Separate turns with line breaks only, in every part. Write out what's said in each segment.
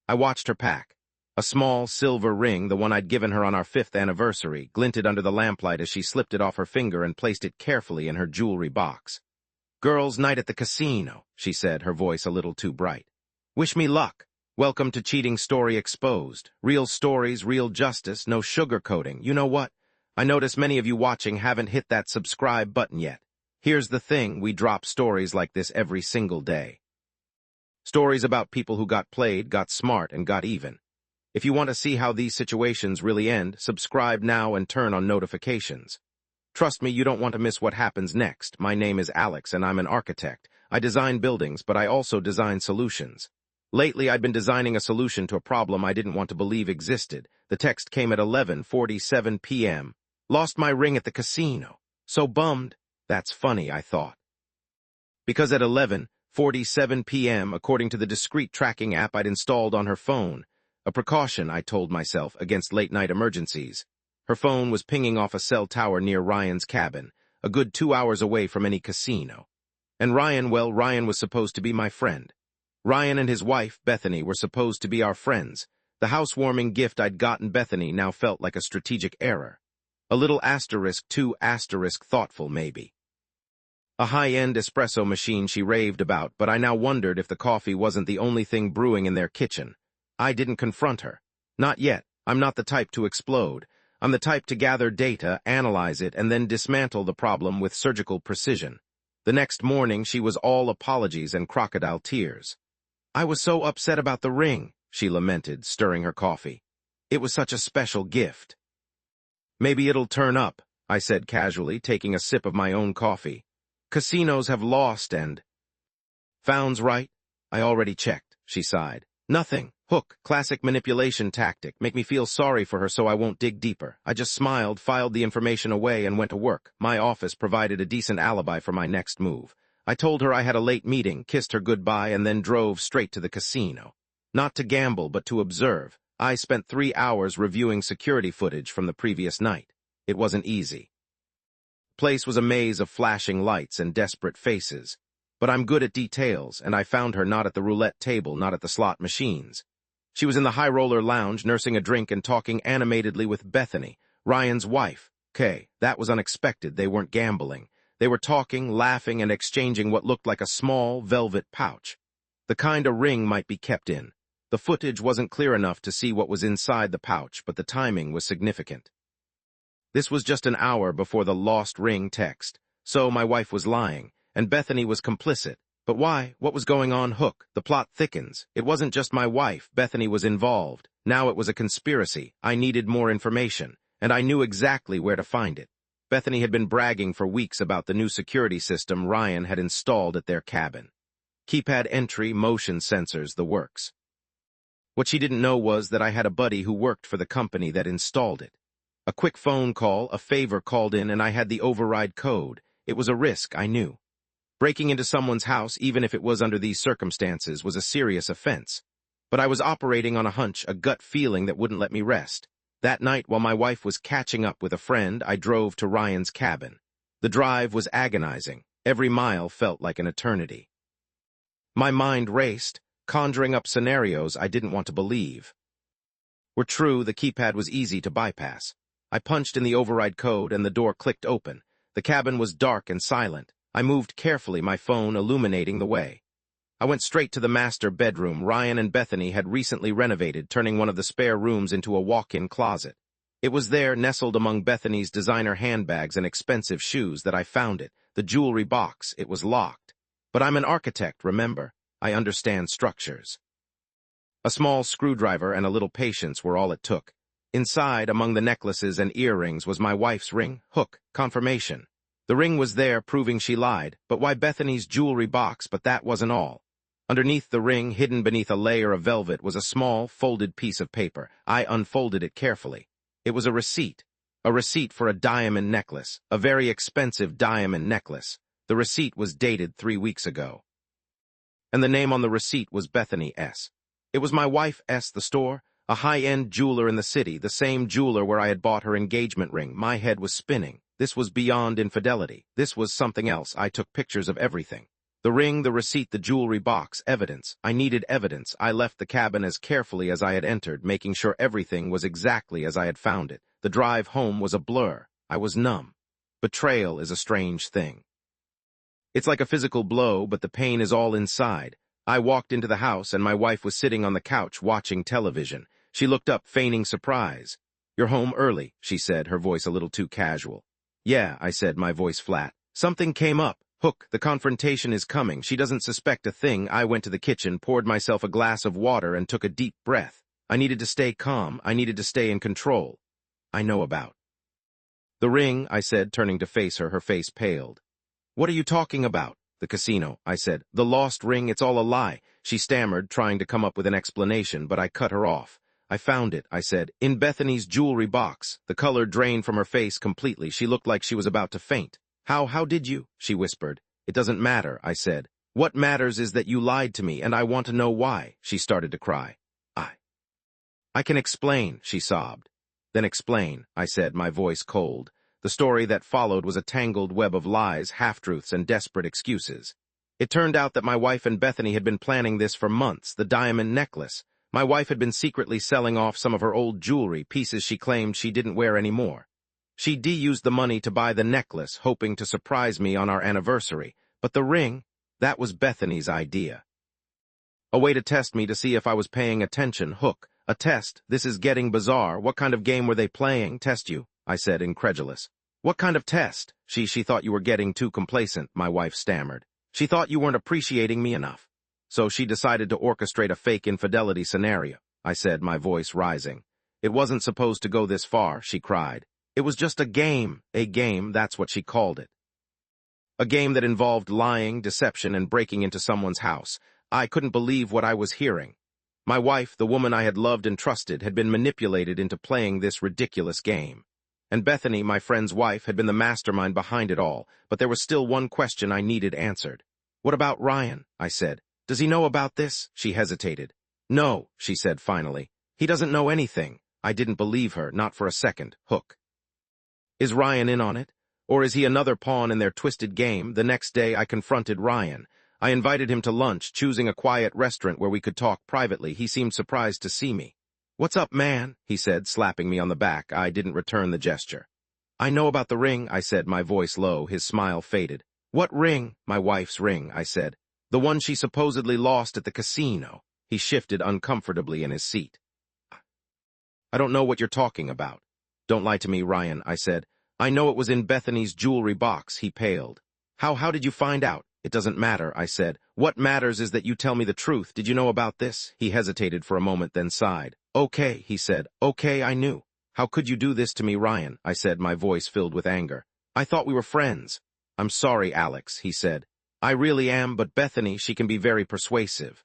I watched her pack. A small silver ring, the one I'd given her on our 5th anniversary, glinted under the lamplight as she slipped it off her finger and placed it carefully in her jewelry box. "Girls' night at the casino," she said, her voice a little too bright. "Wish me luck. Welcome to Cheating Story Exposed. Real stories, real justice, no sugarcoating. You know what? I notice many of you watching haven't hit that subscribe button yet. Here's the thing, we drop stories like this every single day. Stories about people who got played, got smart, and got even. If you want to see how these situations really end, subscribe now and turn on notifications. Trust me, you don't want to miss what happens next. My name is Alex, and I'm an architect. I design buildings, but I also design solutions. Lately, I'd been designing a solution to a problem I didn't want to believe existed. The text came at 11:47 p.m. Lost my ring at the casino. So bummed. That's funny, I thought. Because at 11:47 p.m., according to the discrete tracking app I'd installed on her phone, a precaution, I told myself, against late-night emergencies. Her phone was pinging off a cell tower near Ryan's cabin, a good 2 hours away from any casino. And Ryan was supposed to be my friend. Ryan and his wife, Bethany, were supposed to be our friends. The housewarming gift I'd gotten Bethany now felt like a strategic error. A little *2* thoughtful, maybe. A high-end espresso machine she raved about, but I now wondered if the coffee wasn't the only thing brewing in their kitchen. I didn't confront her. Not yet. I'm not the type to explode. I'm the type to gather data, analyze it, and then dismantle the problem with surgical precision. The next morning, she was all apologies and crocodile tears. "I was so upset about the ring," she lamented, stirring her coffee. "It was such a special gift." "Maybe it'll turn up," I said casually, taking a sip of my own coffee. "Casinos have lost and—" "Found's right. I already checked," she sighed. "Nothing. Hook, classic manipulation tactic. Make me feel sorry for her so I won't dig deeper." I just smiled, filed the information away, and went to work. My office provided a decent alibi for my next move. I told her I had a late meeting, kissed her goodbye, and then drove straight to the casino. Not to gamble, but to observe. I spent 3 hours reviewing security footage from the previous night. It wasn't easy. The place was a maze of flashing lights and desperate faces. But I'm good at details, and I found her not at the roulette table, not at the slot machines. She was in the high roller lounge, nursing a drink and talking animatedly with Bethany, Ryan's wife. That was unexpected. They weren't gambling. They were talking, laughing, and exchanging what looked like a small, velvet pouch. The kind a ring might be kept in. The footage wasn't clear enough to see what was inside the pouch, but the timing was significant. This was just an hour before the lost ring text, so my wife was lying, and Bethany was complicit. But why? What was going on? Hook. The plot thickens. It wasn't just my wife. Bethany was involved. Now it was a conspiracy. I needed more information, and I knew exactly where to find it. Bethany had been bragging for weeks about the new security system Ryan had installed at their cabin. Keypad entry, motion sensors, the works. What she didn't know was that I had a buddy who worked for the company that installed it. A quick phone call, a favor called in, and I had the override code. It was a risk, I knew. Breaking into someone's house, even if it was under these circumstances, was a serious offense. But I was operating on a hunch, a gut feeling that wouldn't let me rest. That night, while my wife was catching up with a friend, I drove to Ryan's cabin. The drive was agonizing. Every mile felt like an eternity. My mind raced, conjuring up scenarios I didn't want to believe. Were true, the keypad was easy to bypass. I punched in the override code, and the door clicked open. The cabin was dark and silent. I moved carefully, my phone illuminating the way. I went straight to the master bedroom. Ryan and Bethany had recently renovated, turning one of the spare rooms into a walk-in closet. It was there, nestled among Bethany's designer handbags and expensive shoes, that I found it, the jewelry box. It was locked. But I'm an architect, remember? I understand structures. A small screwdriver and a little patience were all it took. Inside, among the necklaces and earrings, was my wife's ring. Hook, confirmation. The ring was there, proving she lied. But why Bethany's jewelry box? But that wasn't all. Underneath the ring, hidden beneath a layer of velvet, was a small, folded piece of paper. I unfolded it carefully. It was a receipt for a diamond necklace, a very expensive diamond necklace. The receipt was dated 3 weeks ago. And the name on the receipt was Bethany S. It was my wife S. The store, a high-end jeweler in the city, the same jeweler where I had bought her engagement ring. My head was spinning. This was beyond infidelity. This was something else. I took pictures of everything. The ring, the receipt, the jewelry box, evidence. I needed evidence. I left the cabin as carefully as I had entered, making sure everything was exactly as I had found it. The drive home was a blur. I was numb. Betrayal is a strange thing. It's like a physical blow, but the pain is all inside. I walked into the house, and my wife was sitting on the couch watching television. She looked up, feigning surprise. "You're home early," she said, her voice a little too casual. "Yeah," I said, my voice flat. "Something came up. Hook, the confrontation is coming. She doesn't suspect a thing." I went to the kitchen, poured myself a glass of water, and took a deep breath. I needed to stay calm. I needed to stay in control. "I know about the ring," I said, turning to face her. Her face paled. "What are you talking about?" "The casino," I said. "The lost ring, it's all a lie." She stammered, trying to come up with an explanation, but I cut her off. "I found it," I said, "in Bethany's jewelry box." The color drained from her face completely. She looked like she was about to faint. How did you?" she whispered. "It doesn't matter," I said. "What matters is that you lied to me, and I want to know why." She started to cry. I can explain," she sobbed. "Then explain," I said, my voice cold. The story that followed was a tangled web of lies, half-truths, and desperate excuses. It turned out that my wife and Bethany had been planning this for months, the diamond necklace. My wife had been secretly selling off some of her old jewelry, pieces she claimed she didn't wear anymore. She used the money to buy the necklace, hoping to surprise me on our anniversary. But the ring, that was Bethany's idea. A way to test me to see if I was paying attention. Hook. A test. This is getting bizarre. What kind of game were they playing? Test you, I said, incredulous. What kind of test? She thought you were getting too complacent, my wife stammered. She thought you weren't appreciating me enough. So she decided to orchestrate a fake infidelity scenario, I said, my voice rising. It wasn't supposed to go this far, she cried. It was just a game, that's what she called it. A game that involved lying, deception, and breaking into someone's house. I couldn't believe what I was hearing. My wife, the woman I had loved and trusted, had been manipulated into playing this ridiculous game. And Bethany, my friend's wife, had been the mastermind behind it all, but there was still one question I needed answered. What about Ryan? I said. Does he know about this? She hesitated. No, she said finally. He doesn't know anything. I didn't believe her, not for a second. Hook. Is Ryan in on it? Or is he another pawn in their twisted game? The next day I confronted Ryan. I invited him to lunch, choosing a quiet restaurant where we could talk privately. He seemed surprised to see me. What's up, man? He said, slapping me on the back. I didn't return the gesture. I know about the ring, I said, my voice low. His smile faded. What ring? My wife's ring, I said. The one she supposedly lost at the casino. He shifted uncomfortably in his seat. I don't know what you're talking about. Don't lie to me, Ryan, I said. I know it was in Bethany's jewelry box. He paled. How did you find out? It doesn't matter, I said. What matters is that you tell me the truth. Did you know about this? He hesitated for a moment, then sighed. Okay, he said. Okay, I knew. How could you do this to me, Ryan? I said, my voice filled with anger. I thought we were friends. I'm sorry, Alex, he said. I really am, but Bethany, she can be very persuasive.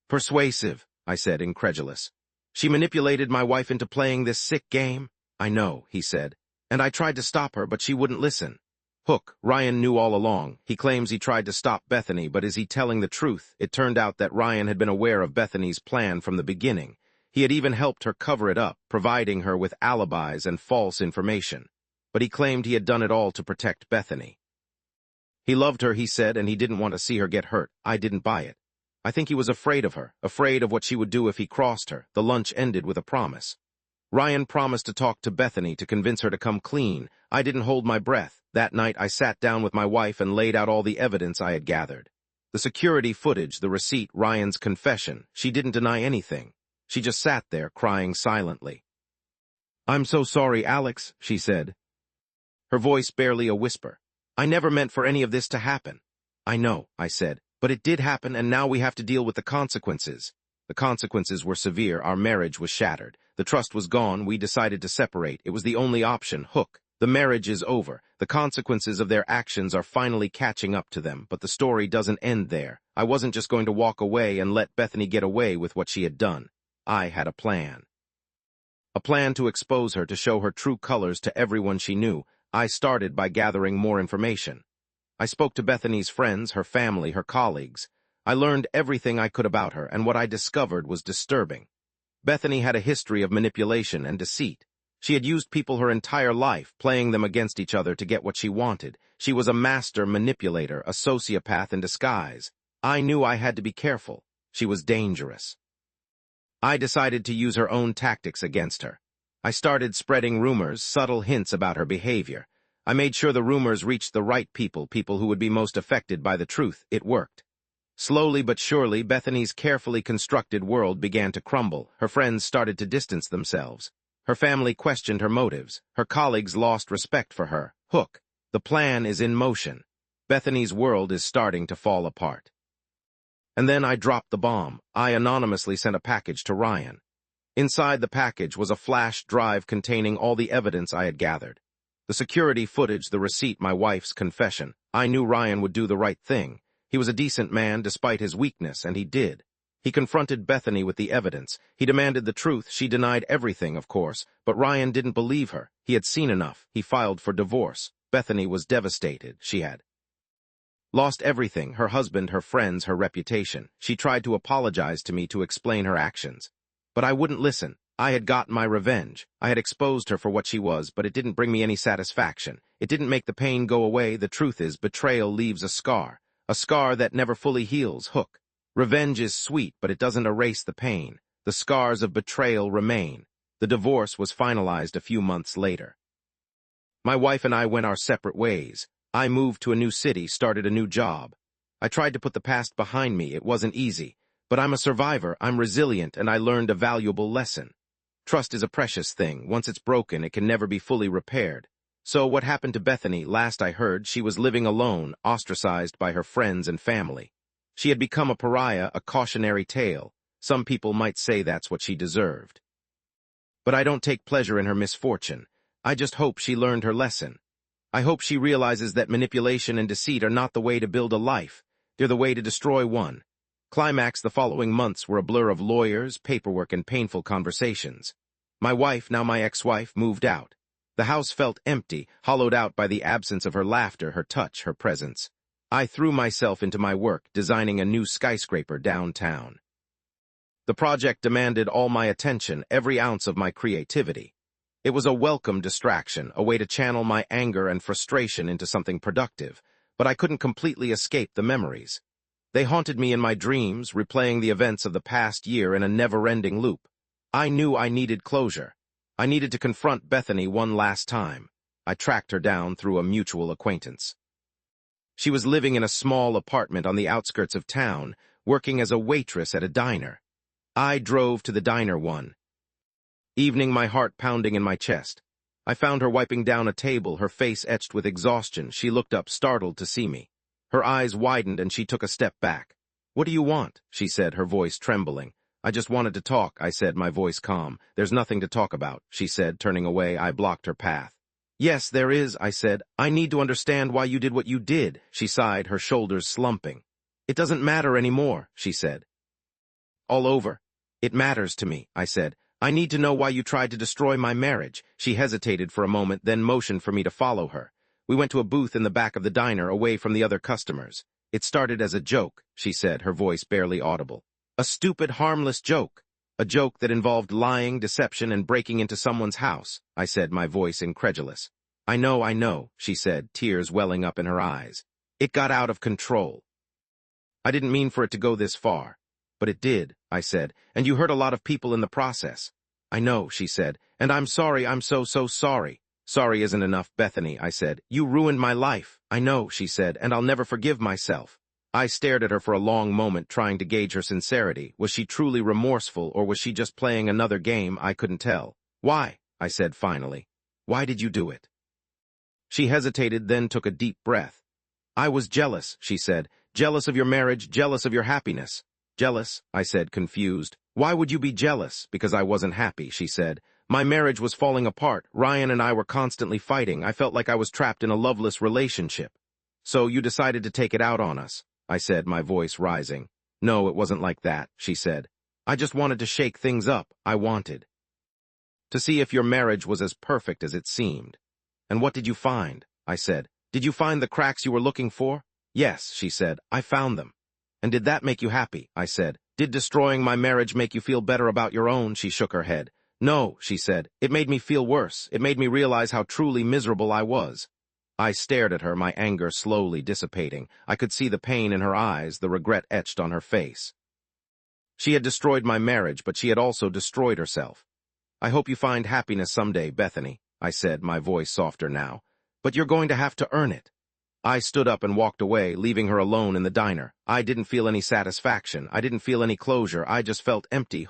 Persuasive, I said, incredulous. She manipulated my wife into playing this sick game? I know, he said. And I tried to stop her, but she wouldn't listen. Hook, Ryan knew all along. He claims he tried to stop Bethany, but is he telling the truth? It turned out that Ryan had been aware of Bethany's plan from the beginning. He had even helped her cover it up, providing her with alibis and false information. But he claimed he had done it all to protect Bethany. He loved her, he said, and he didn't want to see her get hurt. I didn't buy it. I think he was afraid of her, afraid of what she would do if he crossed her. The lunch ended with a promise. Ryan promised to talk to Bethany to convince her to come clean. I didn't hold my breath. That night, I sat down with my wife and laid out all the evidence I had gathered. The security footage, the receipt, Ryan's confession. She didn't deny anything. She just sat there, crying silently. I'm so sorry, Alex, she said. Her voice barely a whisper. I never meant for any of this to happen. I know, I said, but it did happen, and now we have to deal with the consequences. The consequences were severe. Our marriage was shattered. The trust was gone. We decided to separate. It was the only option. Hook. The marriage is over. The consequences of their actions are finally catching up to them, but the story doesn't end there. I wasn't just going to walk away and let Bethany get away with what she had done. I had a plan. A plan to expose her, to show her true colors to everyone she knew. I started by gathering more information. I spoke to Bethany's friends, her family, her colleagues. I learned everything I could about her, and what I discovered was disturbing. Bethany had a history of manipulation and deceit. She had used people her entire life, playing them against each other to get what she wanted. She was a master manipulator, a sociopath in disguise. I knew I had to be careful. She was dangerous. I decided to use her own tactics against her. I started spreading rumors, subtle hints about her behavior. I made sure the rumors reached the right people, people who would be most affected by the truth. It worked. Slowly but surely, Bethany's carefully constructed world began to crumble. Her friends started to distance themselves. Her family questioned her motives. Her colleagues lost respect for her. Hook. The plan is in motion. Bethany's world is starting to fall apart. And then I dropped the bomb. I anonymously sent a package to Ryan. Inside the package was a flash drive containing all the evidence I had gathered. The security footage, the receipt, my wife's confession. I knew Ryan would do the right thing. He was a decent man despite his weakness, and he did. He confronted Bethany with the evidence. He demanded the truth. She denied everything, of course, but Ryan didn't believe her. He had seen enough. He filed for divorce. Bethany was devastated. She had lost everything, her husband, her friends, her reputation. She tried to apologize to me to explain her actions. But I wouldn't listen. I had gotten my revenge. I had exposed her for what she was, but it didn't bring me any satisfaction. It didn't make the pain go away. The truth is, betrayal leaves a scar that never fully heals. Hook. Revenge is sweet, but it doesn't erase the pain. The scars of betrayal remain. The divorce was finalized a few months later. My wife and I went our separate ways. I moved to a new city, started a new job. I tried to put the past behind me. It wasn't easy. But I'm a survivor, I'm resilient, and I learned a valuable lesson. Trust is a precious thing. Once it's broken, it can never be fully repaired. So what happened to Bethany? Last I heard, she was living alone, ostracized by her friends and family. She had become a pariah, a cautionary tale. Some people might say that's what she deserved. But I don't take pleasure in her misfortune. I just hope she learned her lesson. I hope she realizes that manipulation and deceit are not the way to build a life. They're the way to destroy one. Climax, the following months were a blur of lawyers, paperwork, and painful conversations. My wife, now my ex-wife, moved out. The house felt empty, hollowed out by the absence of her laughter, her touch, her presence. I threw myself into my work, designing a new skyscraper downtown. The project demanded all my attention, every ounce of my creativity. It was a welcome distraction, a way to channel my anger and frustration into something productive, but I couldn't completely escape the memories. They haunted me in my dreams, replaying the events of the past year in a never-ending loop. I knew I needed closure. I needed to confront Bethany one last time. I tracked her down through a mutual acquaintance. She was living in a small apartment on the outskirts of town, working as a waitress at a diner. I drove to the diner one evening, my heart pounding in my chest. I found her wiping down a table, her face etched with exhaustion. She looked up, startled to see me. Her eyes widened and she took a step back. "What do you want?" she said, her voice trembling. "I just wanted to talk," I said, my voice calm. "There's nothing to talk about," she said, turning away. I blocked her path. "Yes, there is," I said. "I need to understand why you did what you did," she sighed, her shoulders slumping. "It doesn't matter anymore," she said. "All over. It matters to me," I said. "I need to know why you tried to destroy my marriage." She hesitated for a moment, then motioned for me to follow her. We went to a booth in the back of the diner, away from the other customers. "It started as a joke," she said, her voice barely audible. "A stupid, harmless joke. A joke that involved lying, deception, and breaking into someone's house," I said, my voice incredulous. I know," she said, tears welling up in her eyes. "It got out of control. I didn't mean for it to go this far. But it did," I said, "and you hurt a lot of people in the process." "I know," she said, "and I'm sorry, I'm so sorry." "Sorry isn't enough, Bethany," I said. "You ruined my life." "I know," she said, "and I'll never forgive myself." I stared at her for a long moment, trying to gauge her sincerity. Was she truly remorseful, or was she just playing another game? I couldn't tell. "Why?" I said finally. "Why did you do it?" She hesitated, then took a deep breath. "I was jealous," she said. "Jealous of your marriage, jealous of your happiness." "Jealous?" I said, confused. "Why would you be jealous?" "Because I wasn't happy," she said. "My marriage was falling apart. Ryan and I were constantly fighting. I felt like I was trapped in a loveless relationship." "So you decided to take it out on us," I said, my voice rising. "No, it wasn't like that," she said. "I just wanted to shake things up. I wanted to see if your marriage was as perfect as it seemed." "And what did you find?" I said. "Did you find the cracks you were looking for?" "Yes," she said. "I found them." "And did that make you happy?" I said. "Did destroying my marriage make you feel better about your own?" She shook her head. No, she said. It made me feel worse. It made me realize how truly miserable I was. I stared at her, my anger slowly dissipating. I could see the pain in her eyes, the regret etched on her face. She had destroyed my marriage, but she had also destroyed herself. I hope you find happiness someday, Bethany, I said, my voice softer now. But you're going to have to earn it. I stood up and walked away, leaving her alone in the diner. I didn't feel any satisfaction. I didn't feel any closure. I just felt empty,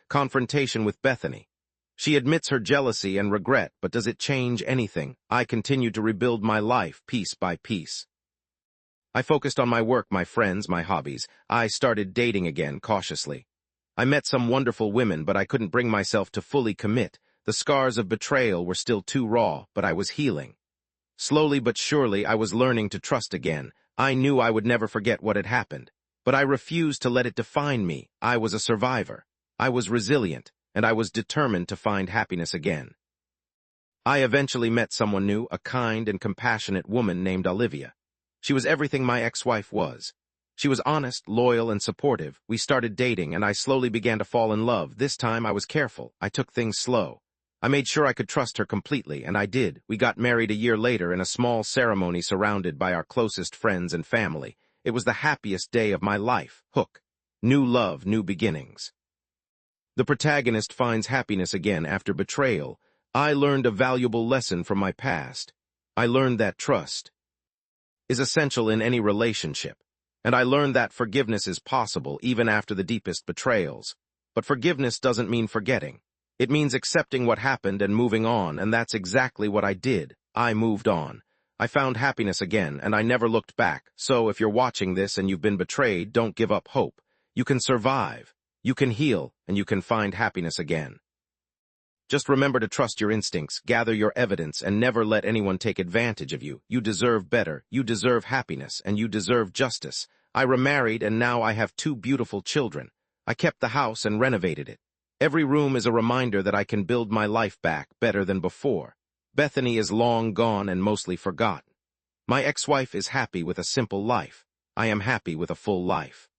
confrontation with Bethany. She admits her jealousy and regret, but does it change anything? I continued to rebuild my life, piece by piece. I focused on my work, my friends, my hobbies. I started dating again, cautiously. I met some wonderful women, but I couldn't bring myself to fully commit. The scars of betrayal were still too raw, but I was healing. Slowly but surely, I was learning to trust again. I knew I would never forget what had happened, but I refused to let it define me. I was a survivor. I was resilient, and I was determined to find happiness again. I eventually met someone new, a kind and compassionate woman named Olivia. She was everything my ex-wife was. She was honest, loyal, and supportive. We started dating, and I slowly began to fall in love. This time I was careful. I took things slow. I made sure I could trust her completely, and I did. We got married a year later in a small ceremony surrounded by our closest friends and family. It was the happiest day of my life. New love, new beginnings. The protagonist finds happiness again after betrayal. I learned a valuable lesson from my past. I learned that trust is essential in any relationship, and I learned that forgiveness is possible even after the deepest betrayals. But forgiveness doesn't mean forgetting. It means accepting what happened and moving on, and that's exactly what I did. I moved on. I found happiness again, and I never looked back. So if you're watching this and you've been betrayed, don't give up hope. You can survive, you can heal, and you can find happiness again. Just remember to trust your instincts, gather your evidence, and never let anyone take advantage of you. You deserve better, you deserve happiness, and you deserve justice. I remarried, and now I have 2 beautiful children. I kept the house and renovated it. Every room is a reminder that I can build my life back better than before. Bethany is long gone and mostly forgotten. My ex-wife is happy with a simple life. I am happy with a full life.